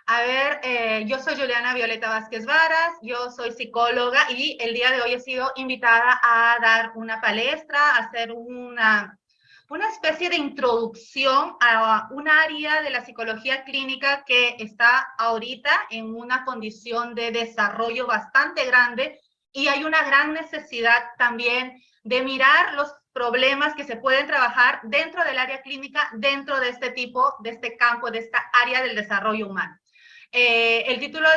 A ver, yo soy Juliana Violeta Vázquez Varas, yo soy psicóloga y el día de hoy he sido invitada a dar una palestra, a hacer una especie de introducción a un área de la psicología clínica que está ahorita en una condición de desarrollo bastante grande y hay una gran necesidad también de mirar los problemas que se pueden trabajar dentro del área clínica, dentro de este tipo, de este campo, de esta área del desarrollo humano. El título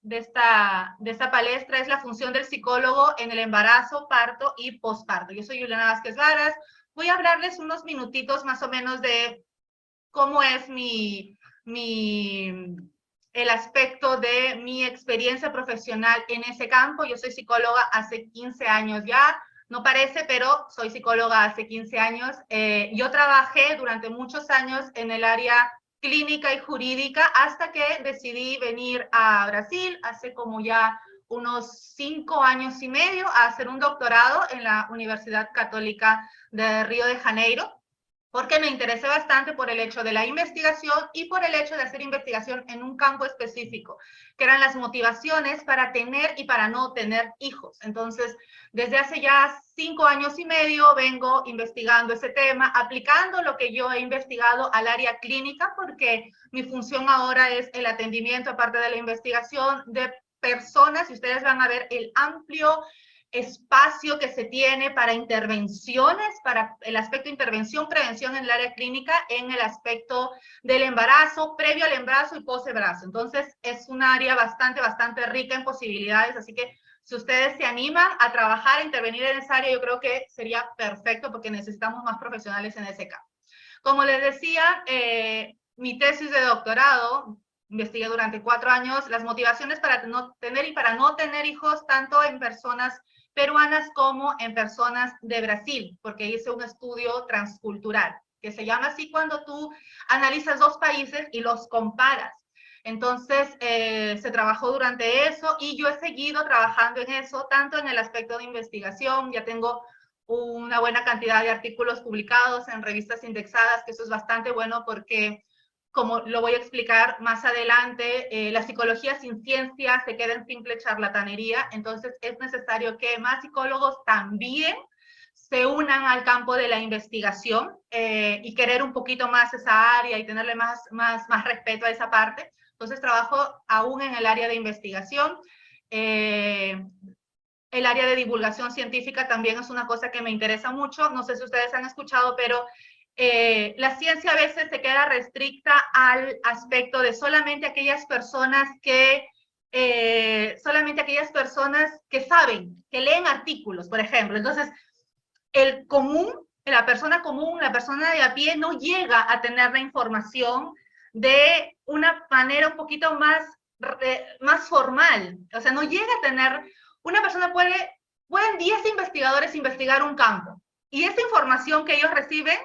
de esta palestra es La función del psicólogo en el embarazo, parto y posparto. Yo soy Juliana Vázquez Varas. Voy a hablarles unos minutitos más o menos de cómo es el aspecto de mi experiencia profesional en ese campo. Yo soy psicóloga hace 15 años ya. No parece, pero soy psicóloga hace 15 años. Yo trabajé durante muchos años en el área clínica y jurídica hasta que decidí venir a Brasil hace como ya unos 5 años y medio a hacer un doctorado en la Universidad Católica de Río de Janeiro, porque me interesé bastante por el hecho de la investigación y por el hecho de hacer investigación en un campo específico, que eran las motivaciones para tener y para no tener hijos. Entonces, desde hace ya 5 años y medio vengo investigando ese tema, aplicando lo que yo he investigado al área clínica, porque mi función ahora es el atendimiento, aparte de la investigación, de personas, y ustedes van a ver el amplio espacio que se tiene para intervenciones, para el aspecto de intervención, prevención en el área clínica, en el aspecto del embarazo, previo al embarazo y post-embarazo. Entonces, es un área bastante rica en posibilidades, así que si ustedes se animan a trabajar, a intervenir en esa área, yo creo que sería perfecto porque necesitamos más profesionales en ese campo. Como les decía, mi tesis de doctorado, investigué durante 4 años las motivaciones para no tener y para no tener hijos, tanto en personas peruanas como en personas de Brasil, porque hice un estudio transcultural, que se llama así cuando tú analizas 2 países y los comparas. Entonces, se trabajó durante eso y yo he seguido trabajando en eso, tanto en el aspecto de investigación, ya tengo una buena cantidad de artículos publicados en revistas indexadas, que eso es bastante bueno porque, como lo voy a explicar más adelante, la psicología sin ciencia se queda en simple charlatanería, entonces es necesario que más psicólogos también se unan al campo de la investigación y querer un poquito más esa área y tenerle más respeto a esa parte. Entonces trabajo aún en el área de investigación. El área de divulgación científica también es una cosa que me interesa mucho. No sé si ustedes han escuchado, pero la ciencia a veces se queda restricta al aspecto de solamente aquellas personas que saben, que leen artículos, por ejemplo. Entonces, el común, la persona común, la persona de a pie no llega a tener la información de una manera un poquito más formal. O sea, no llega a tener, una persona pueden 10 investigadores investigar un campo y esa información que ellos reciben,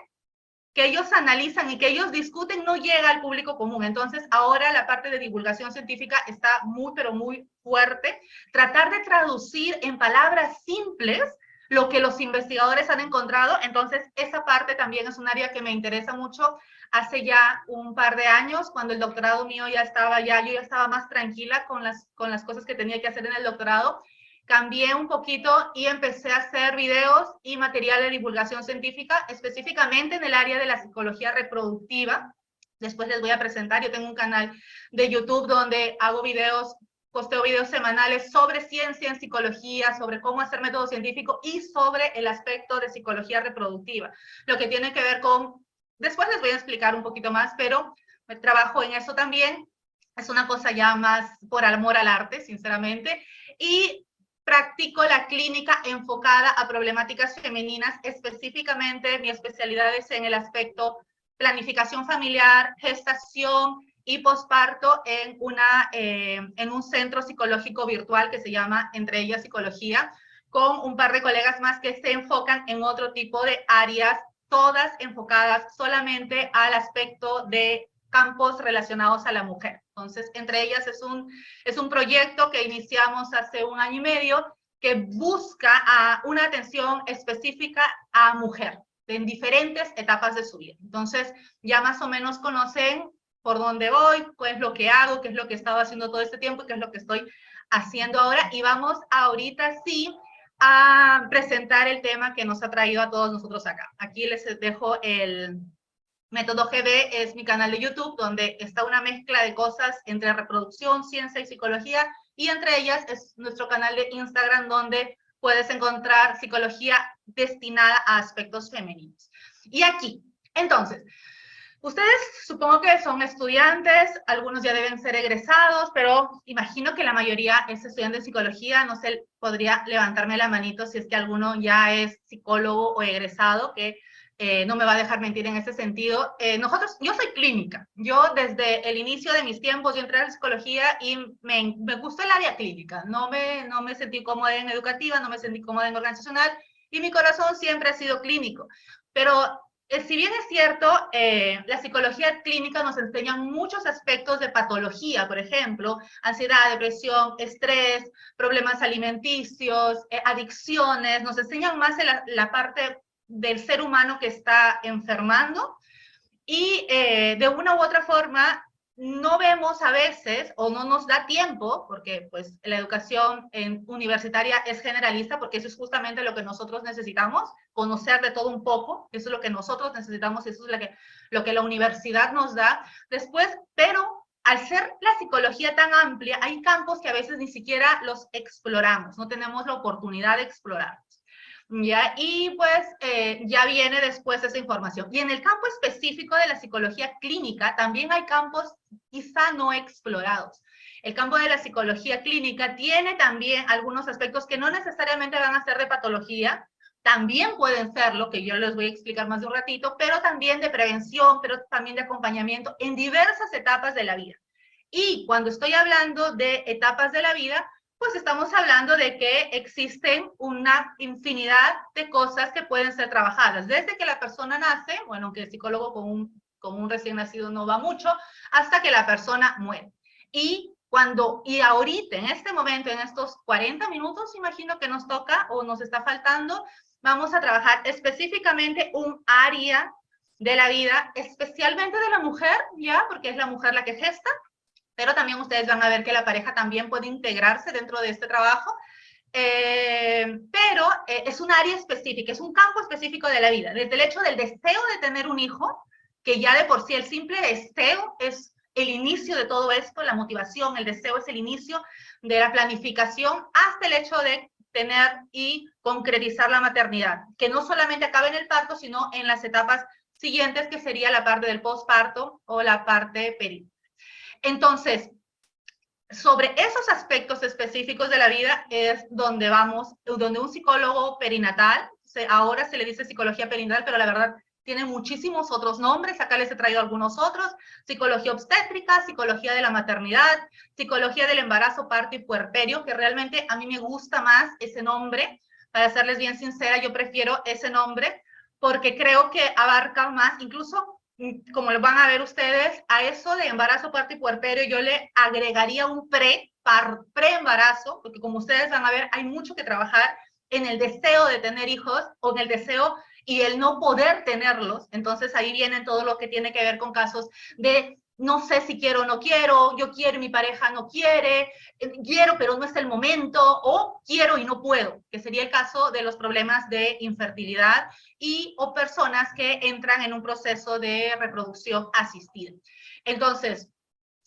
que ellos analizan y que ellos discuten no llega al público común. Entonces, ahora la parte de divulgación científica está muy, pero muy fuerte. Tratar de traducir en palabras simples lo que los investigadores han encontrado. Entonces, esa parte también es un área que me interesa mucho. Hace ya un par de años, cuando el doctorado mío yo ya estaba más tranquila con las cosas que tenía que hacer en el doctorado, cambié un poquito y empecé a hacer videos y material de divulgación científica, específicamente en el área de la psicología reproductiva. Después les voy a presentar, yo tengo un canal de YouTube donde hago videos, posteo videos semanales sobre ciencia en psicología, sobre cómo hacer método científico y sobre el aspecto de psicología reproductiva, lo que tiene que ver con, después les voy a explicar un poquito más, pero trabajo en eso también. Es una cosa ya más por amor al arte, sinceramente. Y practico la clínica enfocada a problemáticas femeninas, específicamente mi especialidad es en el aspecto planificación familiar, gestación y posparto en un centro psicológico virtual que se llama Entre Ellas Psicología, con un par de colegas más que se enfocan en otro tipo de áreas, todas enfocadas solamente al aspecto de campos relacionados a la mujer. Entonces, Entre Ellas es un proyecto que iniciamos hace 1 año y medio que busca una atención específica a mujer en diferentes etapas de su vida. Entonces, ya más o menos conocen por dónde voy, qué es lo que hago, qué es lo que he estado haciendo todo este tiempo y qué es lo que estoy haciendo ahora. Y vamos ahorita sí a presentar el tema que nos ha traído a todos nosotros acá. Aquí les dejo el Método GB, es mi canal de YouTube, donde está una mezcla de cosas entre reproducción, ciencia y psicología, y entre ellas es nuestro canal de Instagram, donde puedes encontrar psicología destinada a aspectos femeninos. Y aquí, entonces, ustedes supongo que son estudiantes, algunos ya deben ser egresados, pero imagino que la mayoría es estudiante de psicología. No sé, podría levantarme la manito si es que alguno ya es psicólogo o egresado, que no me va a dejar mentir en ese sentido. Yo soy clínica. Yo desde el inicio de mis tiempos, yo entré a la psicología y me gustó el área clínica. No me sentí cómoda en educativa, no me sentí cómoda en organizacional, y mi corazón siempre ha sido clínico. Pero si bien es cierto, la psicología clínica nos enseña muchos aspectos de patología, por ejemplo, ansiedad, depresión, estrés, problemas alimenticios, adicciones, nos enseñan más la parte del ser humano que está enfermando, y de una u otra forma no vemos a veces, o no nos da tiempo, porque pues la educación universitaria es generalista, porque eso es justamente lo que nosotros necesitamos, conocer de todo un poco. Eso es lo que nosotros necesitamos, y eso es lo que la universidad nos da después. Pero al ser la psicología tan amplia, hay campos que a veces ni siquiera los exploramos, no tenemos la oportunidad de explorarlos. ¿Ya? Y pues ya viene después esa información. Y en el campo específico de la psicología clínica también hay campos quizá no explorados. El campo de la psicología clínica tiene también algunos aspectos que no necesariamente van a ser de patología, también pueden serlo, que yo les voy a explicar más de un ratito, pero también de prevención, pero también de acompañamiento en diversas etapas de la vida. Y cuando estoy hablando de etapas de la vida, pues estamos hablando de que existen una infinidad de cosas que pueden ser trabajadas. Desde que la persona nace, bueno, aunque el psicólogo con un recién nacido no va mucho, hasta que la persona muere. Y ahorita, en este momento, en estos 40 minutos, imagino que nos toca o nos está faltando, vamos a trabajar específicamente un área de la vida, especialmente de la mujer, ¿ya? Porque es la mujer la que gesta, pero también ustedes van a ver que la pareja también puede integrarse dentro de este trabajo, pero es un área específica, es un campo específico de la vida, desde el hecho del deseo de tener un hijo, que ya de por sí el simple deseo es el inicio de todo esto, la motivación, el deseo es el inicio de la planificación, hasta el hecho de tener y concretizar la maternidad, que no solamente acaba en el parto, sino en las etapas siguientes, que sería la parte del posparto o la parte perinatal. Entonces, sobre esos aspectos específicos de la vida es donde donde un psicólogo perinatal, ahora se le dice psicología perinatal, pero la verdad tiene muchísimos otros nombres, acá les he traído algunos otros: psicología obstétrica, psicología de la maternidad, psicología del embarazo, parto y puerperio, que realmente a mí me gusta más ese nombre. Para serles bien sincera, yo prefiero ese nombre porque creo que abarca más, incluso como lo van a ver ustedes, a eso de embarazo, parto y puerperio yo le agregaría un pre-embarazo, porque como ustedes van a ver, hay mucho que trabajar en el deseo de tener hijos, o en el deseo y el no poder tenerlos. Entonces ahí viene todo lo que tiene que ver con casos de no sé si quiero o no quiero, yo quiero y mi pareja no quiere, quiero pero no es el momento, o quiero y no puedo, que sería el caso de los problemas de infertilidad o personas que entran en un proceso de reproducción asistida. Entonces,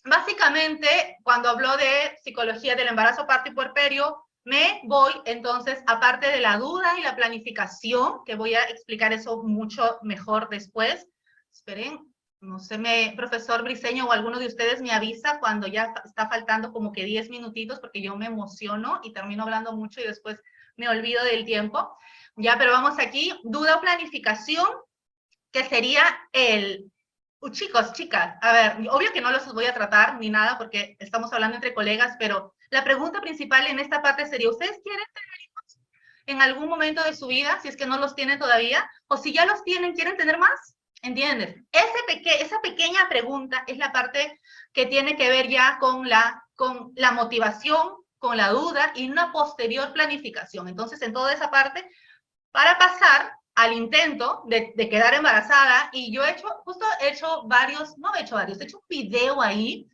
básicamente, cuando hablo de psicología del embarazo, parto y puerperio, me voy entonces, aparte de la duda y la planificación, que voy a explicar eso mucho mejor después. Esperen, no sé, profesor Briceño o alguno de ustedes me avisa cuando ya está faltando como que 10 minutitos, porque yo me emociono y termino hablando mucho y después me olvido del tiempo. Ya, pero vamos aquí, duda o planificación, que sería chicos, chicas, a ver, obvio que no los voy a tratar ni nada porque estamos hablando entre colegas, pero la pregunta principal en esta parte sería: ¿ustedes quieren tener hijos en algún momento de su vida, si es que no los tienen todavía? O si ya los tienen, ¿quieren tener más? ¿Entiendes? Esa pequeña pregunta es la parte que tiene que ver ya con la motivación, con la duda y una posterior planificación. Entonces, en toda esa parte, para pasar al intento de quedar embarazada, y yo he hecho, justo he hecho varios, no he hecho varios, he hecho un video ahí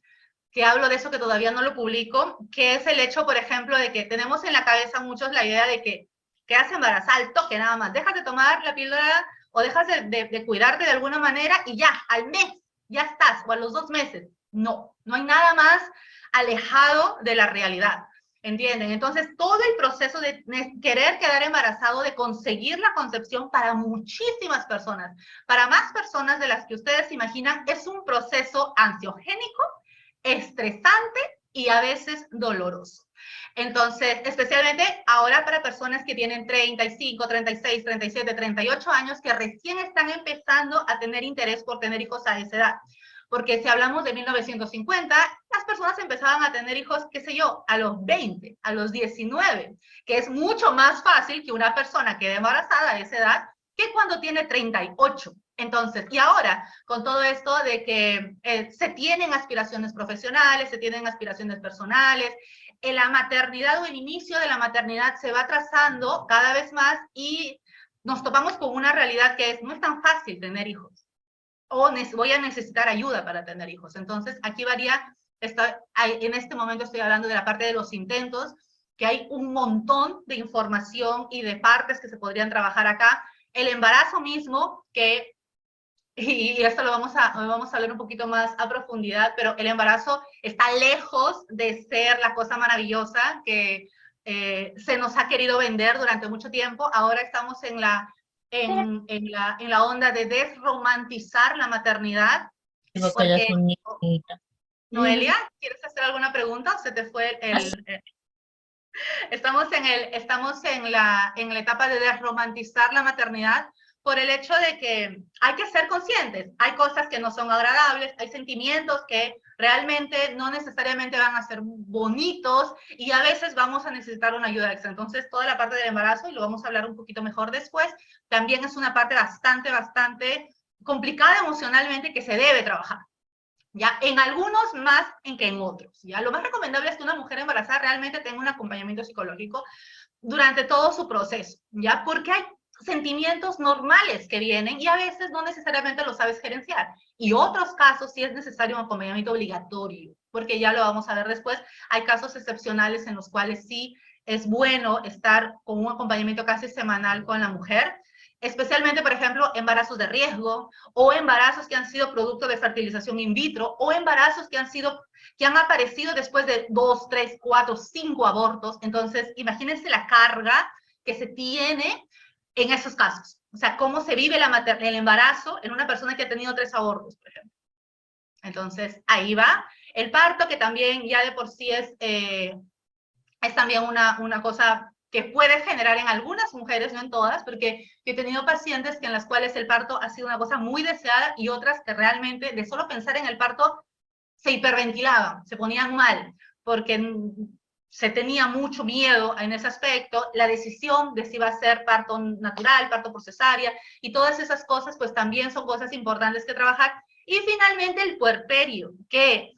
que hablo de eso, que todavía no lo publico, que es el hecho, por ejemplo, de que tenemos en la cabeza muchos la idea de que quedas embarazada al toque nada más, dejas de tomar la píldora o dejas de cuidarte de alguna manera y ya, al mes, ya estás, o a los 2 meses. No, no hay nada más alejado de la realidad. ¿Entienden? Entonces, todo el proceso de querer quedar embarazado, de conseguir la concepción para muchísimas personas, para más personas de las que ustedes imaginan, es un proceso ansiogénico, estresante y a veces doloroso. Entonces, especialmente ahora para personas que tienen 35, 36, 37, 38 años, que recién están empezando a tener interés por tener hijos a esa edad. Porque si hablamos de 1950, las personas empezaban a tener hijos, qué sé yo, a los 20, a los 19, que es mucho más fácil que una persona quede embarazada a esa edad que cuando tiene 38. Entonces, y ahora, con todo esto de que se tienen aspiraciones profesionales, se tienen aspiraciones personales, la maternidad o el inicio de la maternidad se va trazando cada vez más y nos topamos con una realidad que es, no es tan fácil tener hijos, o voy a necesitar ayuda para tener hijos. Entonces, aquí varía, en este momento estoy hablando de la parte de los intentos, que hay un montón de información y de partes que se podrían trabajar acá. El embarazo mismo, que y esto lo vamos a hablar un poquito más a profundidad, pero el embarazo está lejos de ser la cosa maravillosa que se nos ha querido vender durante mucho tiempo. Ahora estamos en la onda de desromantizar la maternidad, Digo que ya porque, son niñitas. Noelia, ¿quieres hacer alguna pregunta? ¿Se te fue estamos en la etapa de desromantizar la maternidad por el hecho de que hay que ser conscientes. Hay cosas que no son agradables, hay sentimientos que realmente no necesariamente van a ser bonitos y a veces vamos a necesitar una ayuda extra. Entonces, toda la parte del embarazo, y lo vamos a hablar un poquito mejor después, también es una parte bastante complicada emocionalmente que se debe trabajar. ¿Ya? En algunos más que en otros, ¿ya? Lo más recomendable es que una mujer embarazada realmente tenga un acompañamiento psicológico durante todo su proceso, ¿ya? Porque hay sentimientos normales que vienen y a veces no necesariamente lo sabes gerenciar. Y otros casos sí es necesario un acompañamiento obligatorio, porque ya lo vamos a ver después. Hay casos excepcionales en los cuales sí es bueno estar con un acompañamiento casi semanal con la mujer, especialmente, por ejemplo, embarazos de riesgo o embarazos que han sido producto de fertilización in vitro o embarazos que han aparecido después de 2, 3, 4, 5 abortos. Entonces, imagínense la carga que se tiene en esos casos. O sea, cómo se vive el embarazo en una persona que ha tenido 3 abortos, por ejemplo. Entonces, ahí va. El parto, que también ya de por sí es también una cosa que puede generar en algunas mujeres, no en todas, porque yo he tenido pacientes en las cuales el parto ha sido una cosa muy deseada y otras que realmente de solo pensar en el parto se hiperventilaban, se ponían mal, porque se tenía mucho miedo en ese aspecto, la decisión de si iba a ser parto natural, parto por cesárea, y todas esas cosas, pues también son cosas importantes que trabajar. Y finalmente el puerperio, que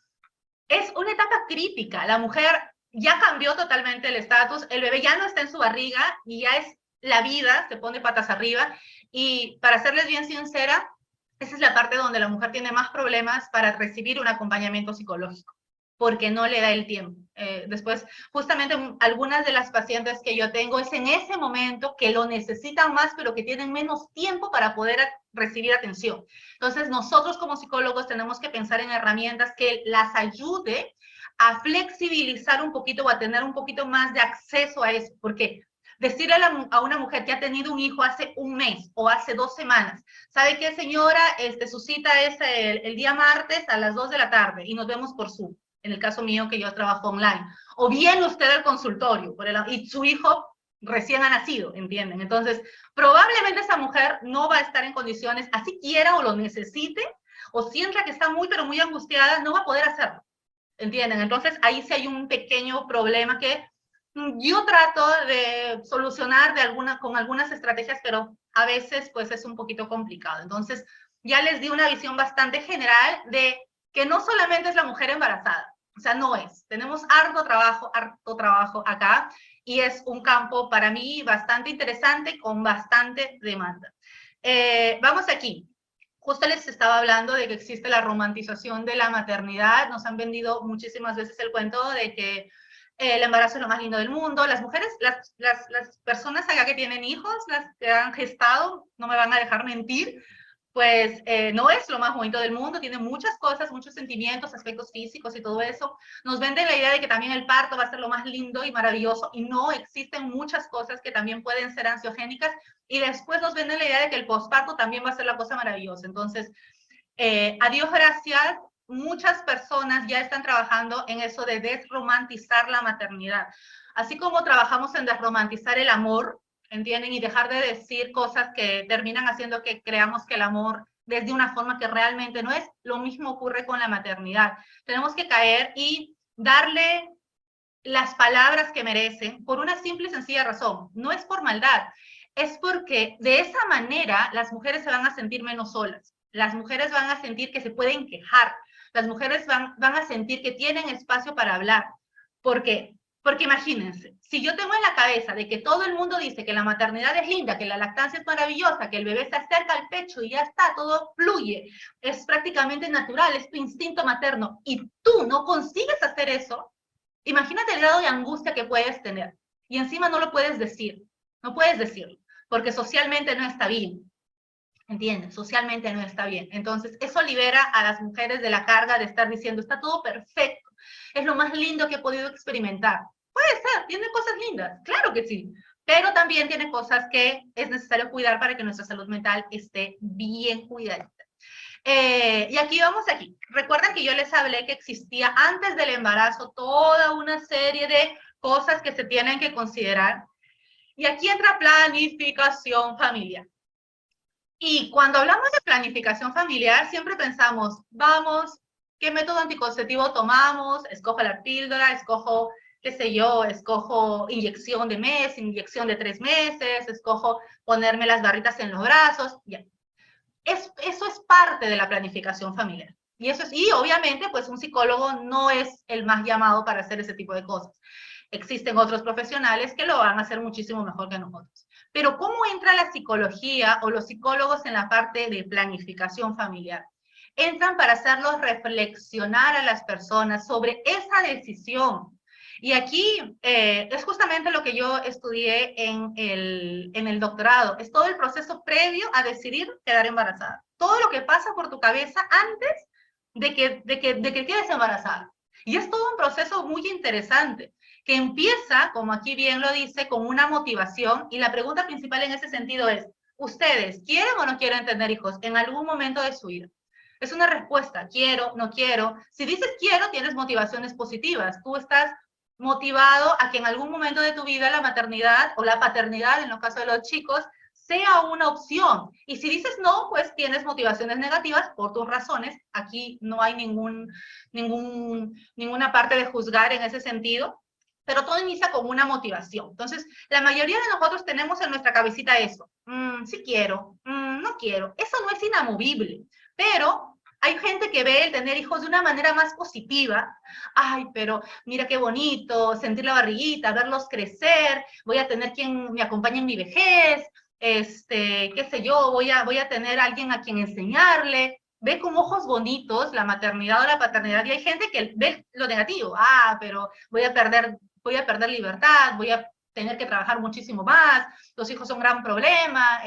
es una etapa crítica. La mujer ya cambió totalmente el estatus, el bebé ya no está en su barriga y ya es la vida, se pone patas arriba. Y para serles bien sincera, esa es la parte donde la mujer tiene más problemas para recibir un acompañamiento psicológico, porque no le da el tiempo. Después, justamente algunas de las pacientes que yo tengo es en ese momento que lo necesitan más, pero que tienen menos tiempo para poder recibir atención. Entonces, nosotros como psicólogos tenemos que pensar en herramientas que las ayude a flexibilizar un poquito o a tener un poquito más de acceso a eso, porque decirle a una mujer que ha tenido un hijo hace un mes o hace 2 semanas, ¿sabe qué, señora? Su cita es el día martes a las 2 de la tarde y nos vemos por Zoom, en el caso mío que yo trabajo online. O bien usted al consultorio y su hijo recién ha nacido, ¿entienden? Entonces, probablemente esa mujer no va a estar en condiciones, así quiera o lo necesite, o sienta que está muy, pero muy angustiada, no va a poder hacerlo, ¿entienden? Entonces, ahí sí hay un pequeño problema que yo trato de solucionar con algunas estrategias, pero a veces pues es un poquito complicado. Entonces, ya les di una visión bastante general de que no solamente es la mujer embarazada, O sea, no es. Tenemos harto trabajo acá y es un campo para mí bastante interesante con bastante demanda. Vamos aquí. Justo les estaba hablando de que existe la romantización de la maternidad. Nos han vendido muchísimas veces el cuento de que el embarazo es lo más lindo del mundo. Las mujeres, las personas acá que tienen hijos, las que han gestado, no me van a dejar mentir, pues no es lo más bonito del mundo, tiene muchas cosas, muchos sentimientos, aspectos físicos y todo eso. Nos venden la idea de que también el parto va a ser lo más lindo y maravilloso, y no, existen muchas cosas que también pueden ser ansiogénicas, y después nos venden la idea de que el posparto también va a ser la cosa maravillosa. Entonces, a Dios gracias, muchas personas ya están trabajando en eso de desromantizar la maternidad. Así como trabajamos en desromantizar el amor, ¿entienden? Y dejar de decir cosas que terminan haciendo que creamos que el amor es de una forma que realmente no es. Lo mismo ocurre con la maternidad. Tenemos que caer y darle las palabras que merecen por una simple y sencilla razón. No es por maldad, es porque de esa manera las mujeres se van a sentir menos solas. Las mujeres van a sentir que se pueden quejar. Las mujeres van a sentir que tienen espacio para hablar. ¿Por qué? Porque imagínense, si yo tengo en la cabeza de que todo el mundo dice que la maternidad es linda, que la lactancia es maravillosa, que el bebé se acerca al pecho y ya está, todo fluye, es prácticamente natural, es tu instinto materno, y tú no consigues hacer eso, imagínate el grado de angustia que puedes tener. Y encima no lo puedes decir, no puedes decirlo, porque socialmente no está bien. ¿Entiendes? Socialmente no está bien. Entonces, eso libera a las mujeres de la carga de estar diciendo, está todo perfecto, es lo más lindo que he podido experimentar. Puede ser, tiene cosas lindas, claro que sí, pero también tiene cosas que es necesario cuidar para que nuestra salud mental esté bien cuidadita. Y aquí vamos aquí. Recuerden que yo les hablé que existía antes del embarazo toda una serie de cosas que se tienen que considerar. Y aquí entra planificación familiar. Y cuando hablamos de planificación familiar, siempre pensamos, vamos, ¿qué método anticonceptivo tomamos? Escojo la píldora, escojo, qué sé yo, escojo inyección de mes, inyección de 3 meses, escojo ponerme las barritas en los brazos, ya. Eso es parte de la planificación familiar. Y obviamente, pues un psicólogo no es el más llamado para hacer ese tipo de cosas. Existen otros profesionales que lo van a hacer muchísimo mejor que nosotros. Pero ¿cómo entra la psicología o los psicólogos en la parte de planificación familiar? Entran para hacerlos reflexionar a las personas sobre esa decisión. Y aquí es justamente lo que yo estudié en el doctorado. Es todo el proceso previo a decidir quedar embarazada. Todo lo que pasa por tu cabeza antes de que quedes embarazada. Y es todo un proceso muy interesante, que empieza, como aquí bien lo dice, con una motivación. Y la pregunta principal en ese sentido es, ¿ustedes quieren o no quieren tener hijos en algún momento de su vida? Es una respuesta, quiero, no quiero. Si dices quiero, tienes motivaciones positivas. Tú estás motivado a que en algún momento de tu vida la maternidad o la paternidad, en el caso de los chicos, sea una opción. Y si dices no, pues tienes motivaciones negativas por tus razones. Aquí no hay ninguna parte de juzgar en ese sentido, pero todo inicia con una motivación. Entonces, la mayoría de nosotros tenemos en nuestra cabecita eso. Sí quiero, no quiero. Eso no es inamovible, pero hay gente que ve el tener hijos de una manera más positiva. Ay, pero mira qué bonito, sentir la barriguita, verlos crecer, voy a tener quien me acompañe en mi vejez, qué sé yo, voy a tener alguien a quien enseñarle. Ve con ojos bonitos la maternidad o la paternidad, y hay gente que ve lo negativo. Ah, pero voy a perder libertad, voy a tener que trabajar muchísimo más, los hijos son un gran problema.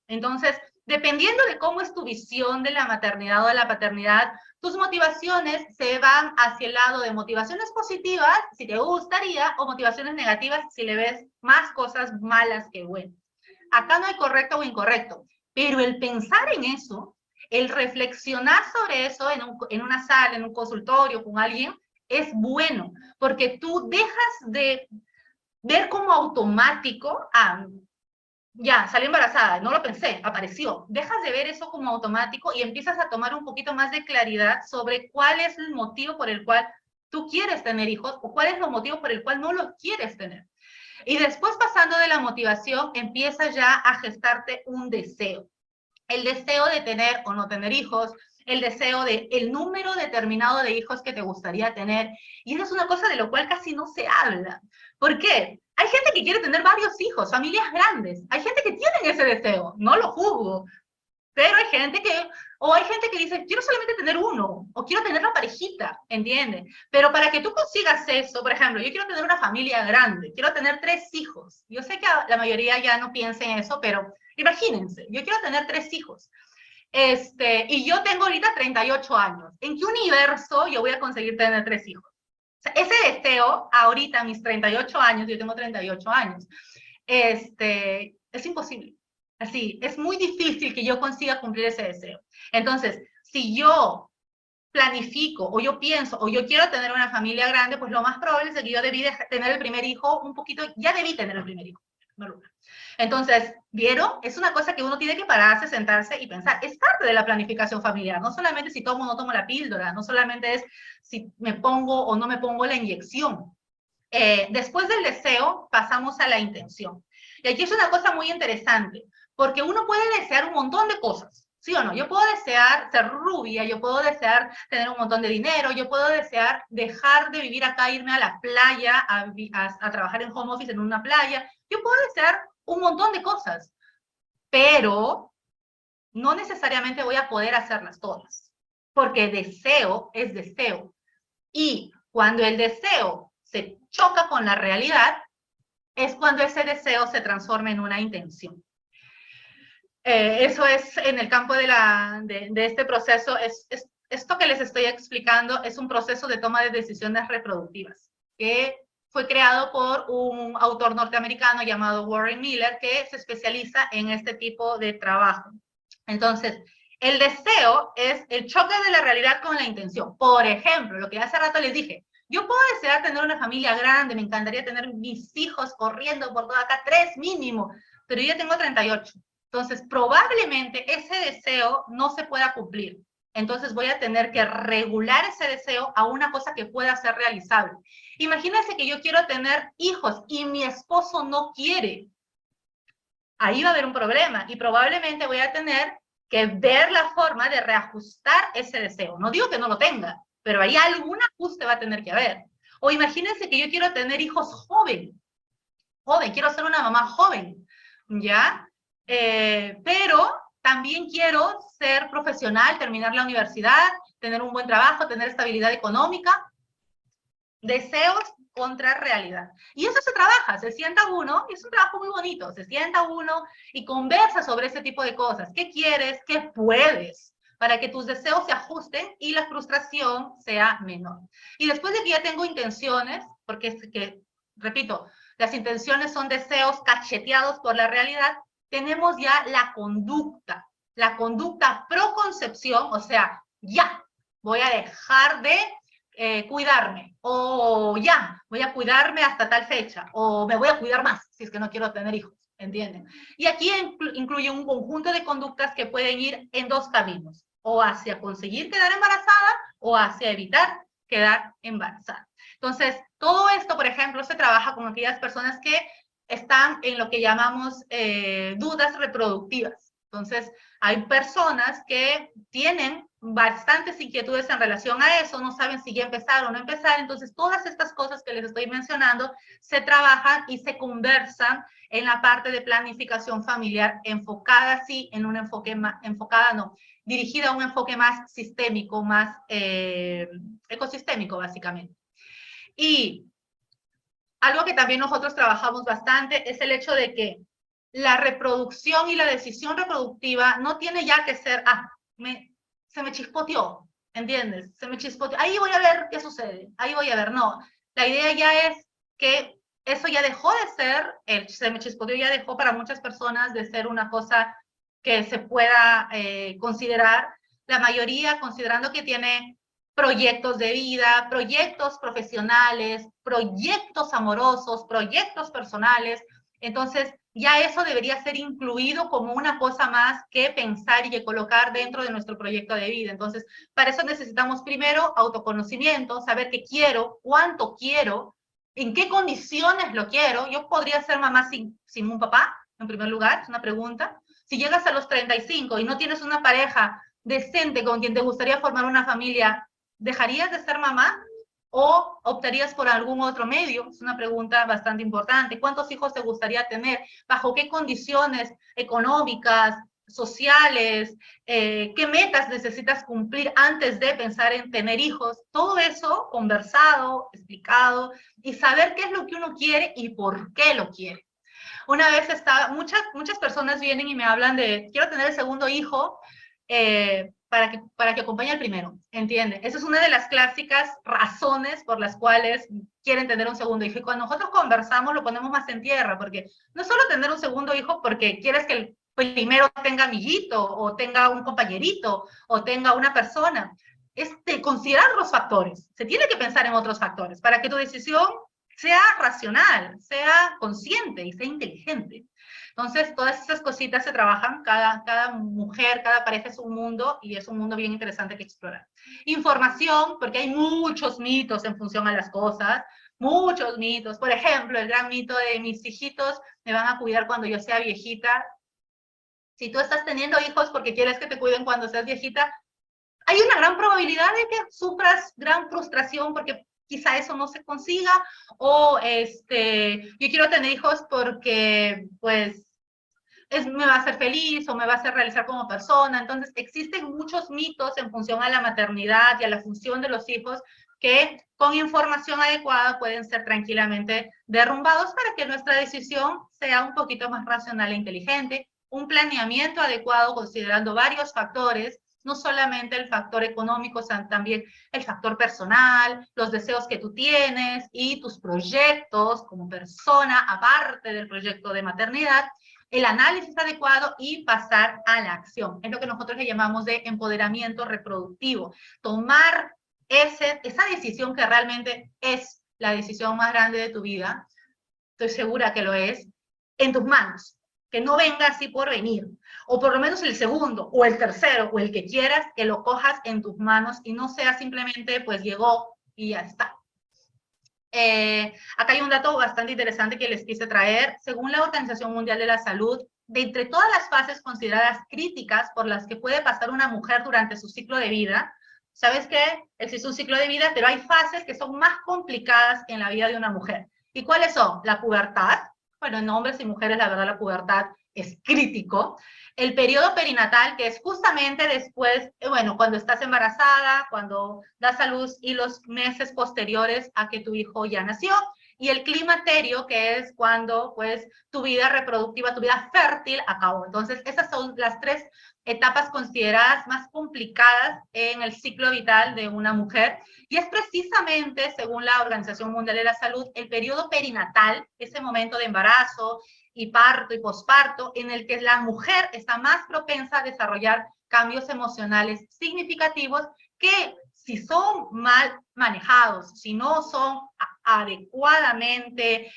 Entonces, dependiendo de cómo es tu visión de la maternidad o de la paternidad, tus motivaciones se van hacia el lado de motivaciones positivas, si te gustaría, o motivaciones negativas, si le ves más cosas malas que buenas. Acá no hay correcto o incorrecto, pero el pensar en eso, el reflexionar sobre eso en una sala, en un consultorio con alguien, es bueno, porque tú dejas de ver como automático, ya, salí embarazada, no lo pensé, apareció. Dejas de ver eso como automático y empiezas a tomar un poquito más de claridad sobre cuál es el motivo por el cual tú quieres tener hijos o cuál es el motivo por el cual no los quieres tener. Y después, pasando de la motivación, empieza ya a gestarte un deseo. El deseo de tener o no tener hijos, el deseo de el número determinado de hijos que te gustaría tener. Y eso es una cosa de lo cual casi no se habla. ¿Por qué? Hay gente que quiere tener varios hijos, familias grandes. Hay gente que tiene ese deseo, no lo juzgo. Pero hay gente que dice, quiero solamente tener uno, o quiero tener la parejita, ¿entiendes? Pero para que tú consigas eso, por ejemplo, yo quiero tener una familia grande, quiero tener 3 hijos. Yo sé que la mayoría ya no piensa en eso, pero imagínense, yo quiero tener 3 hijos. Y yo tengo ahorita 38 años. ¿En qué universo yo voy a conseguir tener 3 hijos? O sea, ese deseo, ahorita, a mis 38 años, yo tengo 38 años, es imposible. Así, es muy difícil que yo consiga cumplir ese deseo. Entonces, si yo planifico, o yo pienso, o yo quiero tener una familia grande, pues lo más probable es que yo debí tener el primer hijo un poquito, ya debí tener el primer hijo. Entonces, ¿vieron? Es una cosa que uno tiene que pararse, sentarse y pensar. Es parte de la planificación familiar, no solamente si tomo o no tomo la píldora, no solamente es si me pongo o no me pongo la inyección. Después del deseo, pasamos a la intención. Y aquí es una cosa muy interesante, porque uno puede desear un montón de cosas, ¿sí o no? Yo puedo desear ser rubia, yo puedo desear tener un montón de dinero, yo puedo desear dejar de vivir acá, irme a la playa, a trabajar en home office en una playa, yo puedo desear un montón de cosas, pero no necesariamente voy a poder hacerlas todas, porque deseo es deseo. Y cuando el deseo se choca con la realidad, es cuando ese deseo se transforma en una intención. Eso es en el campo de este proceso, esto que les estoy explicando es un proceso de toma de decisiones reproductivas, que fue creado por un autor norteamericano llamado Warren Miller, que se especializa en este tipo de trabajo. Entonces, el deseo es el choque de la realidad con la intención. Por ejemplo, lo que hace rato les dije, yo puedo desear tener una familia grande, me encantaría tener mis hijos corriendo por toda acá, 3 mínimo, pero yo ya tengo 38. Entonces, probablemente ese deseo no se pueda cumplir. Entonces voy a tener que regular ese deseo a una cosa que pueda ser realizable. Imagínense que yo quiero tener hijos y mi esposo no quiere. Ahí va a haber un problema y probablemente voy a tener que ver la forma de reajustar ese deseo. No digo que no lo tenga, pero ahí algún ajuste va a tener que haber. O imagínense que yo quiero tener hijos joven, quiero ser una mamá joven, ¿ya? Pero también quiero ser profesional, terminar la universidad, tener un buen trabajo, tener estabilidad económica. Deseos contra realidad. Y eso se trabaja, se sienta uno, y es un trabajo muy bonito, se sienta uno y conversa sobre ese tipo de cosas. ¿Qué quieres? ¿Qué puedes? Para que tus deseos se ajusten y la frustración sea menor. Y después de que ya tengo intenciones, porque es que, repito, las intenciones son deseos cacheteados por la realidad, tenemos ya la conducta pro concepción, o sea, ya, voy a dejar de cuidarme, o ya, voy a cuidarme hasta tal fecha, o me voy a cuidar más, si es que no quiero tener hijos, ¿entienden? Y aquí incluye un conjunto de conductas que pueden ir en 2 caminos, o hacia conseguir quedar embarazada, o hacia evitar quedar embarazada. Entonces, todo esto, por ejemplo, se trabaja con aquellas personas que están en lo que llamamos dudas reproductivas. Entonces, hay personas que tienen bastantes inquietudes en relación a eso, no saben si ya empezar o no empezar, entonces todas estas cosas que les estoy mencionando se trabajan y se conversan en la parte de planificación familiar enfocada, sí, en un enfoque más, enfocada no, dirigida a un enfoque más sistémico, más ecosistémico básicamente. Y algo que también nosotros trabajamos bastante es el hecho de que la reproducción y la decisión reproductiva no tiene ya que ser, se me chispoteó, ¿entiendes? Se me chispoteó, ahí voy a ver qué sucede, ahí voy a ver, no. La idea ya es que eso ya dejó de ser, se me chispoteó ya dejó para muchas personas de ser una cosa que se pueda considerar, la mayoría considerando que tiene proyectos de vida, proyectos profesionales, proyectos amorosos, proyectos personales. Entonces, ya eso debería ser incluido como una cosa más que pensar y que colocar dentro de nuestro proyecto de vida. Entonces, para eso necesitamos primero autoconocimiento, saber qué quiero, cuánto quiero, en qué condiciones lo quiero. Yo podría ser mamá sin un papá, en primer lugar, es una pregunta. Si llegas a los 35 y no tienes una pareja decente con quien te gustaría formar una familia, ¿dejarías de ser mamá? ¿O optarías por algún otro medio? Es una pregunta bastante importante. ¿Cuántos hijos te gustaría tener? ¿Bajo qué condiciones económicas, sociales? ¿Qué metas necesitas cumplir antes de pensar en tener hijos? Todo eso conversado, explicado, y saber qué es lo que uno quiere y por qué lo quiere. Una vez muchas personas vienen y me hablan de, quiero tener el segundo hijo, para que acompañe al primero, ¿entiende? Esa es una de las clásicas razones por las cuales quieren tener un segundo hijo. Y cuando nosotros conversamos lo ponemos más en tierra, porque no es solo tener un segundo hijo porque quieres que el primero tenga amiguito, o tenga un compañerito, o tenga una persona. Es de considerar los factores. Se tiene que pensar en otros factores para que tu decisión sea racional, sea consciente y sea inteligente. Entonces, todas esas cositas se trabajan, cada mujer, cada pareja es un mundo, y es un mundo bien interesante que explorar. Información, porque hay muchos mitos en función a las cosas, muchos mitos. Por ejemplo, el gran mito de mis hijitos me van a cuidar cuando yo sea viejita. Si tú estás teniendo hijos porque quieres que te cuiden cuando seas viejita, hay una gran probabilidad de que sufras gran frustración porque quizá eso no se consiga, o yo quiero tener hijos porque pues me va a hacer feliz o me va a hacer realizar como persona. Entonces existen muchos mitos en función a la maternidad y a la función de los hijos que con información adecuada pueden ser tranquilamente derrumbados para que nuestra decisión sea un poquito más racional e inteligente, un planeamiento adecuado considerando varios factores, no solamente el factor económico, sino también el factor personal, los deseos que tú tienes y tus proyectos como persona, aparte del proyecto de maternidad, el análisis adecuado y pasar a la acción. Es lo que nosotros le llamamos de empoderamiento reproductivo. Tomar esa decisión que realmente es la decisión más grande de tu vida, estoy segura que lo es, en tus manos. Que no venga así por venir, o por lo menos el segundo, o el tercero, o el que quieras, que lo cojas en tus manos y no sea simplemente, pues llegó y ya está. Acá hay un dato bastante interesante que les quise traer. Según la Organización Mundial de la Salud, de entre todas las fases consideradas críticas por las que puede pasar una mujer durante su ciclo de vida, ¿sabes qué? Existe un ciclo de vida, pero hay fases que son más complicadas en la vida de una mujer. ¿Y cuáles son? La pubertad. Bueno, en hombres y mujeres, la verdad, la pubertad es crítico. El periodo perinatal, que es justamente después, bueno, cuando estás embarazada, cuando das a luz y los meses posteriores a que tu hijo ya nació. Y el climaterio, que es cuando, pues, tu vida reproductiva, tu vida fértil acabó. Entonces, esas son las tres etapas consideradas más complicadas en el ciclo vital de una mujer. Y es precisamente, según la Organización Mundial de la Salud, el periodo perinatal, ese momento de embarazo y parto y posparto, en el que la mujer está más propensa a desarrollar cambios emocionales significativos que, si son mal manejados, si no son adecuadamente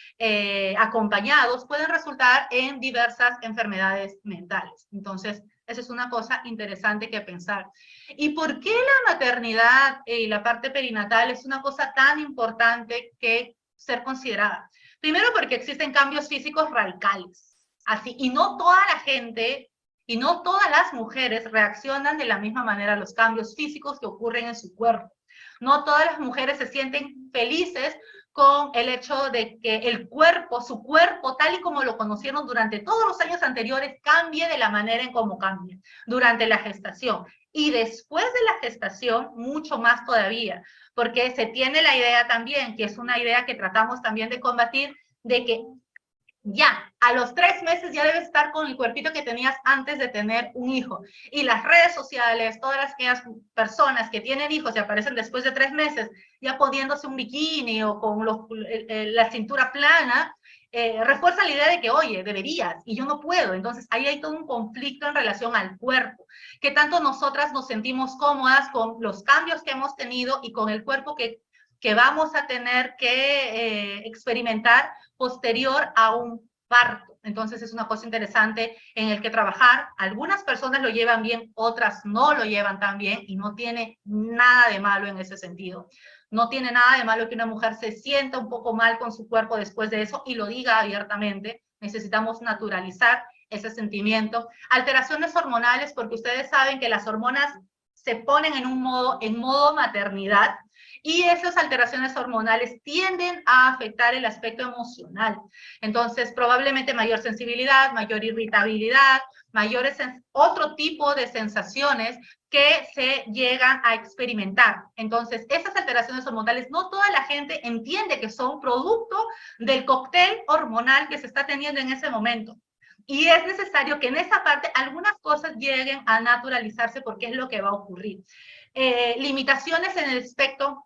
acompañados, pueden resultar en diversas enfermedades mentales. Entonces, esa es una cosa interesante que pensar. ¿Y por qué la maternidad y la parte perinatal es una cosa tan importante que ser considerada? Primero porque existen cambios físicos radicales, así, y no toda la gente y no todas las mujeres reaccionan de la misma manera a los cambios físicos que ocurren en su cuerpo. No todas las mujeres se sienten felices con el hecho de que el cuerpo, su cuerpo, tal y como lo conocieron durante todos los años anteriores, cambie de la manera en cómo cambia durante la gestación. Y después de la gestación, mucho más todavía, porque se tiene la idea también, que es una idea que tratamos también de combatir, de que ya, a los 3 meses ya debes estar con el cuerpito que tenías antes de tener un hijo. Y las redes sociales, todas aquellas personas que tienen hijos y aparecen después de 3 meses, ya poniéndose un bikini o con la cintura plana, refuerza la idea de que, oye, deberías, y yo no puedo. Entonces, ahí hay todo un conflicto en relación al cuerpo. Que tanto nosotras nos sentimos cómodas con los cambios que hemos tenido y con el cuerpo que vamos a tener que experimentar posterior a un parto. Entonces es una cosa interesante en el que trabajar. Algunas personas lo llevan bien, otras no lo llevan tan bien, y no tiene nada de malo en ese sentido. No tiene nada de malo que una mujer se sienta un poco mal con su cuerpo después de eso y lo diga abiertamente. Necesitamos naturalizar ese sentimiento. Alteraciones hormonales, porque ustedes saben que las hormonas se ponen en modo maternidad, y esas alteraciones hormonales tienden a afectar el aspecto emocional. Entonces, probablemente mayor sensibilidad, mayor irritabilidad, otro tipo de sensaciones que se llegan a experimentar. Entonces, esas alteraciones hormonales, no toda la gente entiende que son producto del cóctel hormonal que se está teniendo en ese momento. Y es necesario que en esa parte algunas cosas lleguen a naturalizarse, porque es lo que va a ocurrir. Limitaciones en el aspecto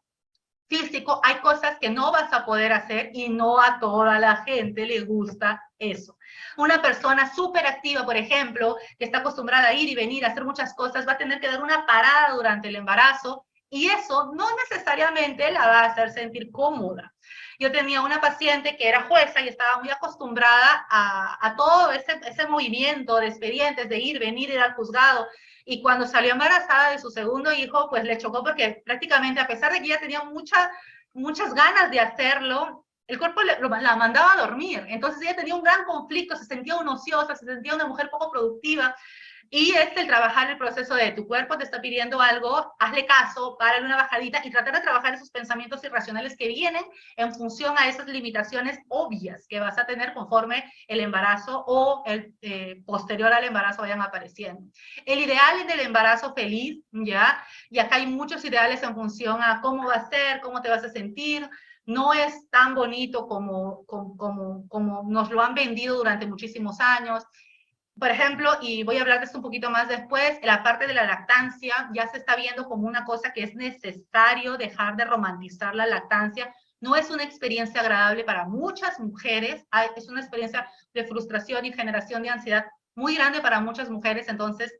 físico, hay cosas que no vas a poder hacer y no a toda la gente le gusta eso. Una persona súper activa, por ejemplo, que está acostumbrada a ir y venir, a hacer muchas cosas, va a tener que dar una parada durante el embarazo, y eso no necesariamente la va a hacer sentir cómoda. Yo tenía una paciente que era jueza y estaba muy acostumbrada a todo ese movimiento de expedientes, de ir, venir, ir al juzgado, y cuando salió embarazada de su segundo hijo, pues le chocó, porque prácticamente, a pesar de que ella tenía muchas ganas de hacerlo, el cuerpo la mandaba a dormir. Entonces ella tenía un gran conflicto, se sentía una ociosa, se sentía una mujer poco productiva. Y es el trabajar el proceso de tu cuerpo te está pidiendo algo, hazle caso, párale una bajadita y tratar de trabajar esos pensamientos irracionales que vienen en función a esas limitaciones obvias que vas a tener conforme el embarazo o el posterior al embarazo vayan apareciendo. El ideal del embarazo feliz, ¿ya? Y acá hay muchos ideales en función a cómo va a ser, cómo te vas a sentir. No es tan bonito como nos lo han vendido durante muchísimos años. Por ejemplo, y voy a hablar de esto un poquito más después, la parte de la lactancia ya se está viendo como una cosa que es necesario dejar de romantizar la lactancia. No es una experiencia agradable para muchas mujeres, es una experiencia de frustración y generación de ansiedad muy grande para muchas mujeres. Entonces,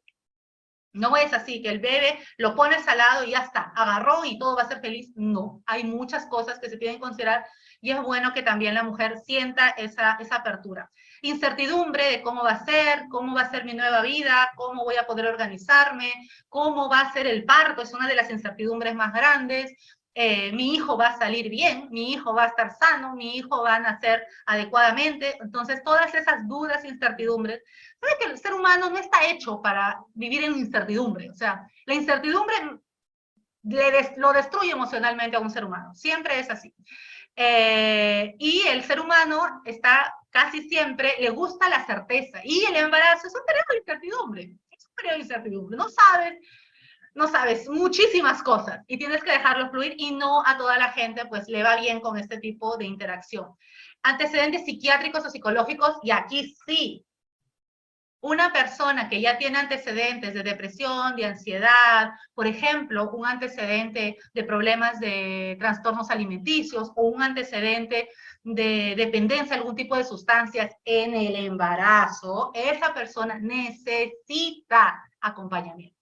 no es así, que el bebé lo pones al lado y ya está, agarró y todo va a ser feliz. No, hay muchas cosas que se tienen que considerar, y es bueno que también la mujer sienta esa apertura. Incertidumbre de cómo va a ser mi nueva vida, cómo voy a poder organizarme, cómo va a ser el parto, es una de las incertidumbres más grandes. Mi hijo va a salir bien, mi hijo va a estar sano, mi hijo va a nacer adecuadamente. Entonces, todas esas dudas, incertidumbres, sabe que el ser humano no está hecho para vivir en incertidumbre. O sea, la incertidumbre lo destruye emocionalmente a un ser humano. Siempre es así. Y el ser humano está casi siempre, le gusta la certeza. Y el embarazo es un periodo de incertidumbre. Es un periodo de incertidumbre. No sabes muchísimas cosas y tienes que dejarlo fluir, y no a toda la gente pues le va bien con este tipo de interacción. Antecedentes psiquiátricos o psicológicos, y aquí sí, una persona que ya tiene antecedentes de depresión, de ansiedad, por ejemplo, un antecedente de problemas de trastornos alimenticios o un antecedente de dependencia de algún tipo de sustancias en el embarazo, esa persona necesita acompañamiento.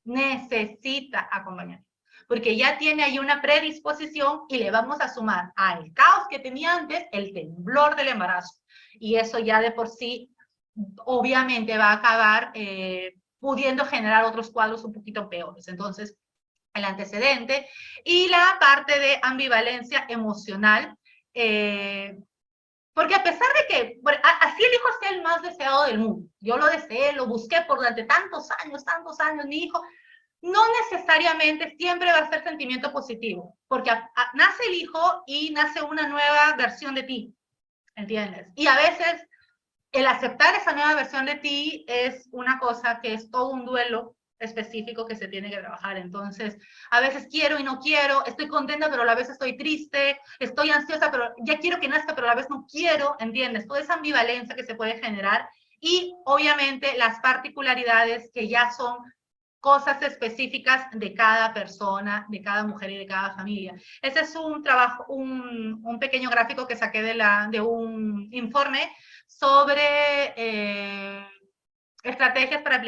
Necesita acompañamiento, porque ya tiene ahí una predisposición, y le vamos a sumar al caos que tenía antes el temblor del embarazo, y eso ya de por sí obviamente va a acabar pudiendo generar otros cuadros un poquito peores. Entonces, el antecedente y la parte de ambivalencia emocional, porque a pesar de que así el hijo sea el más deseado del mundo, yo lo deseé, lo busqué por durante tantos años, mi hijo, no necesariamente siempre va a ser sentimiento positivo, porque nace el hijo y nace una nueva versión de ti, ¿entiendes? Y a veces el aceptar esa nueva versión de ti es una cosa que es todo un duelo específico que se tiene que trabajar. Entonces, a veces quiero y no quiero, estoy contenta, pero a la vez estoy triste, estoy ansiosa, pero ya quiero que nazca, pero a la vez no quiero, ¿entiendes? Toda esa ambivalencia que se puede generar, y obviamente las particularidades que ya son cosas específicas de cada persona, de cada mujer y de cada familia. Ese es un trabajo, un pequeño gráfico que saqué de un informe sobre estrategias para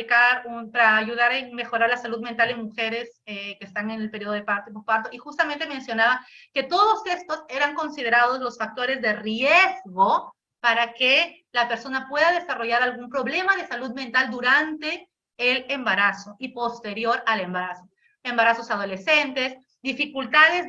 para ayudar a mejorar la salud mental en mujeres que están en el periodo de parto y posparto, y justamente mencionaba que todos estos eran considerados los factores de riesgo para que la persona pueda desarrollar algún problema de salud mental durante el embarazo y posterior al embarazo. Embarazos adolescentes, dificultades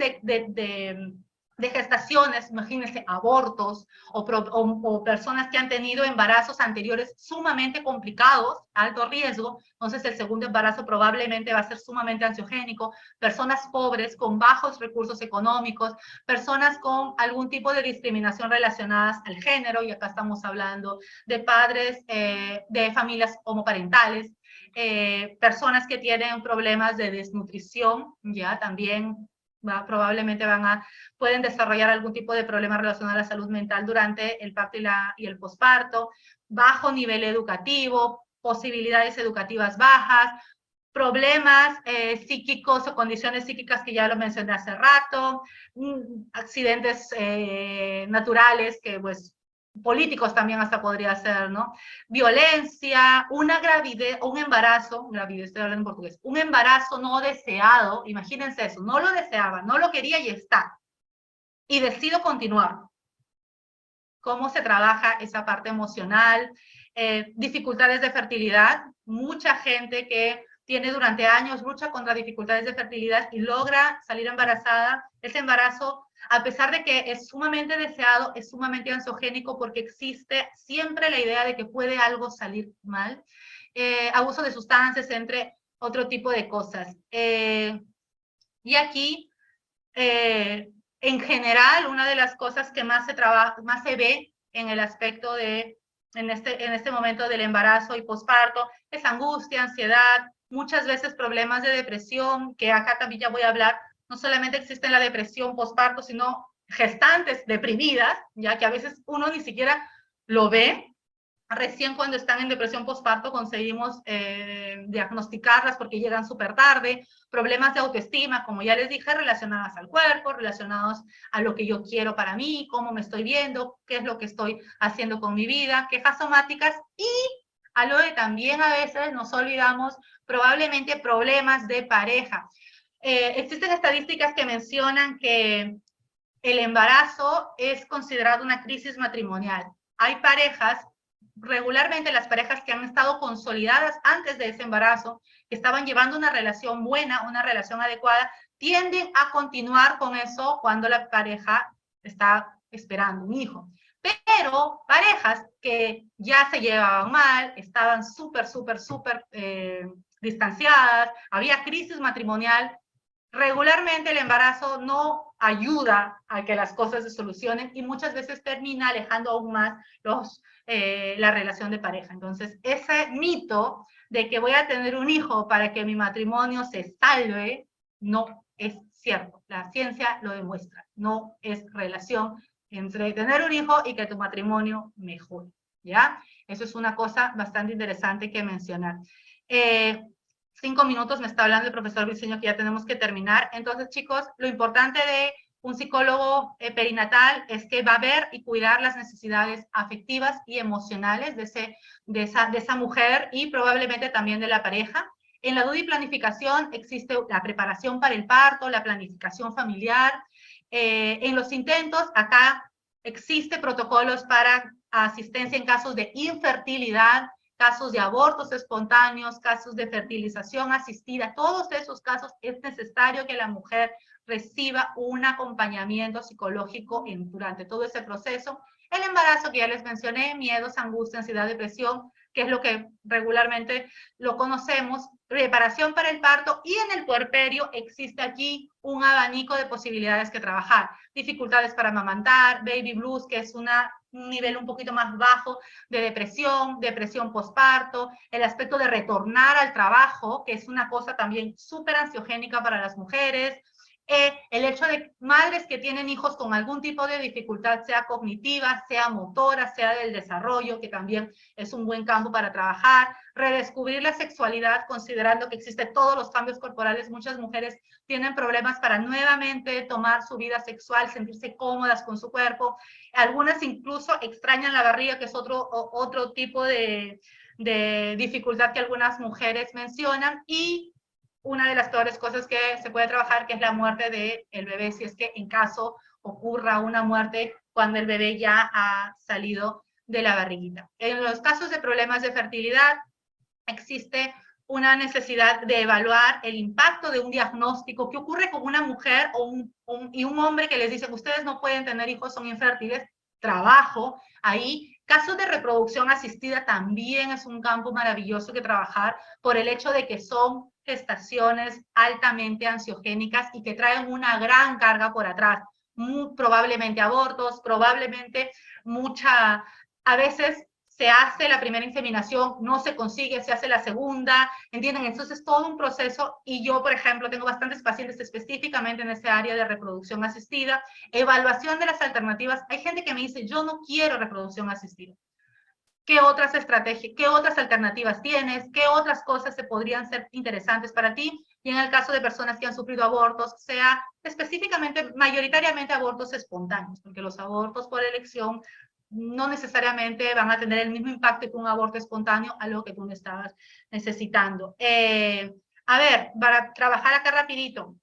de gestaciones, imagínense, abortos o personas que han tenido embarazos anteriores sumamente complicados, alto riesgo, entonces el segundo embarazo probablemente va a ser sumamente ansiogénico, personas pobres con bajos recursos económicos, personas con algún tipo de discriminación relacionadas al género, y acá estamos hablando de padres de familias homoparentales, personas que tienen problemas de desnutrición, ya también probablemente pueden desarrollar algún tipo de problema relacionado a la salud mental durante el parto y el posparto, bajo nivel educativo, posibilidades educativas bajas, problemas psíquicos o condiciones psíquicas que ya lo mencioné hace rato, accidentes naturales que pues políticos también hasta podría ser, ¿no? Violencia, una gravidez, un embarazo, gravidez, estoy hablando en portugués, un embarazo no deseado, imagínense eso, no lo deseaba, no lo quería y está, y decido continuar. ¿Cómo se trabaja esa parte emocional? Dificultades de fertilidad, mucha gente que tiene durante años lucha contra dificultades de fertilidad y logra salir embarazada, ese embarazo, a pesar de que es sumamente deseado, es sumamente ansiogénico porque existe siempre la idea de que puede algo salir mal, abuso de sustancias, entre otro tipo de cosas. Y aquí, en general, una de las cosas que más se ve en el aspecto de, en este momento del embarazo y posparto, es angustia, ansiedad, muchas veces problemas de depresión, que acá también ya voy a hablar, no solamente existe la depresión posparto, sino gestantes deprimidas, ya que a veces uno ni siquiera lo ve. Recién cuando están en depresión postparto conseguimos diagnosticarlas porque llegan súper tarde, problemas de autoestima, como ya les dije, relacionadas al cuerpo, relacionados a lo que yo quiero para mí, cómo me estoy viendo, qué es lo que estoy haciendo con mi vida, quejas somáticas y a lo de también a veces nos olvidamos probablemente problemas de pareja. Existen estadísticas que mencionan que el embarazo es considerado una crisis matrimonial. Hay parejas, regularmente las parejas que han estado consolidadas antes de ese embarazo, que estaban llevando una relación buena, una relación adecuada, tienden a continuar con eso cuando la pareja está esperando un hijo. Pero parejas que ya se llevaban mal, estaban súper distanciadas, había crisis matrimonial, regularmente el embarazo no ayuda a que las cosas se solucionen y muchas veces termina alejando aún más la relación de pareja. Entonces, ese mito de que voy a tener un hijo para que mi matrimonio se salve, no es cierto. La ciencia lo demuestra. No es relación entre tener un hijo y que tu matrimonio mejore, ¿ya? Eso es una cosa bastante interesante que mencionar. 5 minutos me está hablando el profesor Briceño que ya tenemos que terminar. Entonces, chicos, lo importante de un psicólogo perinatal es que va a ver y cuidar las necesidades afectivas y emocionales de esa mujer y probablemente también de la pareja. En la duda y planificación existe la preparación para el parto, la planificación familiar. En los intentos, acá existe protocolos para asistencia en casos de infertilidad, casos de abortos espontáneos, casos de fertilización asistida, todos esos casos es necesario que la mujer reciba un acompañamiento psicológico durante todo ese proceso. El embarazo que ya les mencioné, miedos, angustia, ansiedad, depresión, que es lo que regularmente lo conocemos, preparación para el parto y en el puerperio existe aquí un abanico de posibilidades que trabajar. Dificultades para amamantar, baby blues, que es un nivel un poquito más bajo de depresión, depresión postparto, el aspecto de retornar al trabajo, que es una cosa también súper ansiogénica para las mujeres, el hecho de madres que tienen hijos con algún tipo de dificultad, sea cognitiva, sea motora, sea del desarrollo, que también es un buen campo para trabajar, redescubrir la sexualidad considerando que existen todos los cambios corporales, muchas mujeres tienen problemas para nuevamente tomar su vida sexual, sentirse cómodas con su cuerpo, algunas incluso extrañan la barriga, que es otro tipo de dificultad que algunas mujeres mencionan, y una de las peores cosas que se puede trabajar, que es la muerte del bebé, si es que en caso ocurra una muerte cuando el bebé ya ha salido de la barriguita. En los casos de problemas de fertilidad, existe una necesidad de evaluar el impacto de un diagnóstico. ¿Qué ocurre con una mujer y un hombre que les dicen, ustedes no pueden tener hijos, son infértiles? Trabajo ahí. Casos de reproducción asistida también es un campo maravilloso que trabajar por el hecho de que son gestaciones altamente ansiogénicas y que traen una gran carga por atrás. Muy probablemente abortos, probablemente a veces se hace la primera inseminación, no se consigue, se hace la segunda, ¿entienden? Entonces, todo un proceso, y yo, por ejemplo, tengo bastantes pacientes específicamente en ese área de reproducción asistida, evaluación de las alternativas. Hay gente que me dice, yo no quiero reproducción asistida. ¿Qué otras estrategias, qué otras alternativas tienes? ¿Qué otras cosas se podrían ser interesantes para ti? Y en el caso de personas que han sufrido abortos, sea específicamente, mayoritariamente abortos espontáneos, porque los abortos por elección no necesariamente van a tener el mismo impacto que un aborto espontáneo a lo que tú no estabas necesitando. A ver, para trabajar acá rapidito,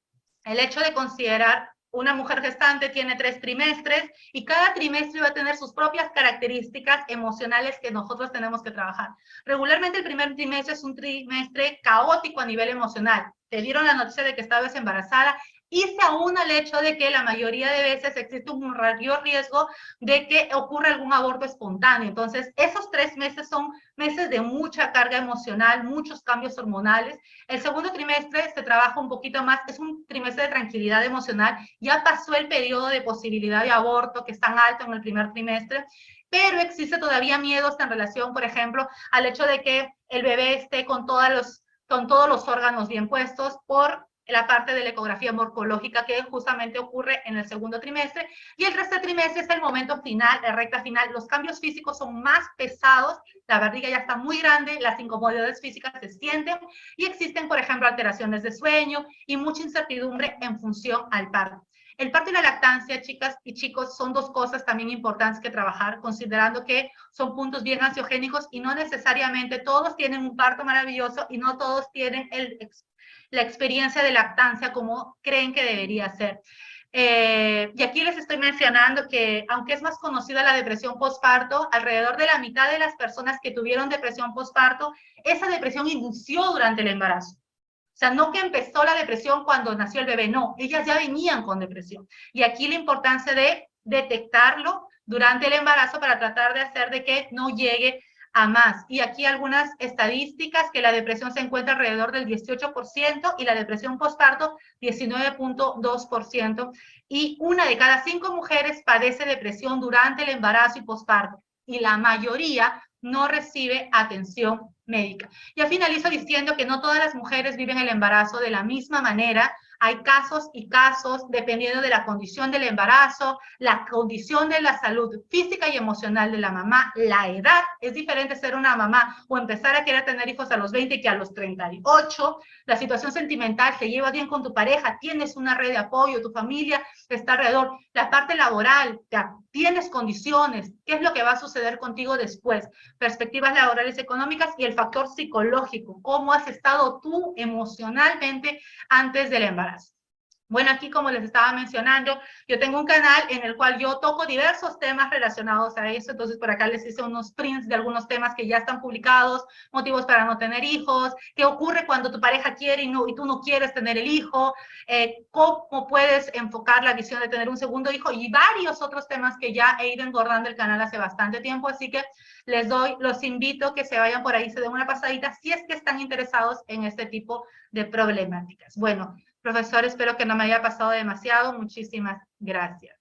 el hecho de considerar una mujer gestante tiene 3 trimestres y cada trimestre va a tener sus propias características emocionales que nosotros tenemos que trabajar. Regularmente el primer trimestre es un trimestre caótico a nivel emocional. Te dieron la noticia de que estabas embarazada y se aúna el hecho de que la mayoría de veces existe un mayor riesgo de que ocurra algún aborto espontáneo. Entonces, esos 3 meses son meses de mucha carga emocional, muchos cambios hormonales. El segundo trimestre se trabaja un poquito más, es un trimestre de tranquilidad emocional. Ya pasó el periodo de posibilidad de aborto, que es tan alto en el primer trimestre, pero existe todavía miedos en relación, por ejemplo, al hecho de que el bebé esté con todos los órganos bien puestos por la parte de la ecografía morfológica que justamente ocurre en el segundo trimestre, y el tercer trimestre es el momento final, la recta final. Los cambios físicos son más pesados, la barriga ya está muy grande, las incomodidades físicas se sienten y existen, por ejemplo, alteraciones de sueño y mucha incertidumbre en función al parto. El parto y la lactancia, chicas y chicos, son 2 cosas también importantes que trabajar, considerando que son puntos bien ansiogénicos y no necesariamente todos tienen un parto maravilloso y no todos tienen la experiencia de lactancia como creen que debería ser. Y aquí les estoy mencionando que, aunque es más conocida la depresión postparto, alrededor de la mitad de las personas que tuvieron depresión postparto, esa depresión inició durante el embarazo. O sea, no que empezó la depresión cuando nació el bebé, no, ellas ya venían con depresión. Y aquí la importancia de detectarlo durante el embarazo para tratar de hacer de que no llegue a más. Y aquí algunas estadísticas, que la depresión se encuentra alrededor del 18% y la depresión postparto 19.2%. Y 1 de cada 5 mujeres padece depresión durante el embarazo y postparto. Y la mayoría no recibe atención médica. Ya finalizo diciendo que no todas las mujeres viven el embarazo de la misma manera. Hay casos y casos dependiendo de la condición del embarazo, la condición de la salud física y emocional de la mamá, la edad. Es diferente ser una mamá o empezar a querer tener hijos a los 20 que a los 38. La situación sentimental, se lleva bien con tu pareja, tienes una red de apoyo, tu familia está alrededor. La parte laboral, tienes condiciones, qué es lo que va a suceder contigo después, perspectivas laborales económicas y el factor psicológico, cómo has estado tú emocionalmente antes del embarazo. Bueno, aquí como les estaba mencionando, yo tengo un canal en el cual yo toco diversos temas relacionados a eso, entonces por acá les hice unos prints de algunos temas que ya están publicados, motivos para no tener hijos, qué ocurre cuando tu pareja quiere y tú no quieres tener el hijo, cómo puedes enfocar la visión de tener un segundo hijo y varios otros temas que ya he ido engordando el canal hace bastante tiempo, así que los invito a que se vayan por ahí, se den una pasadita si es que están interesados en este tipo de problemáticas. Bueno, profesor, espero que no me haya pasado demasiado. Muchísimas gracias.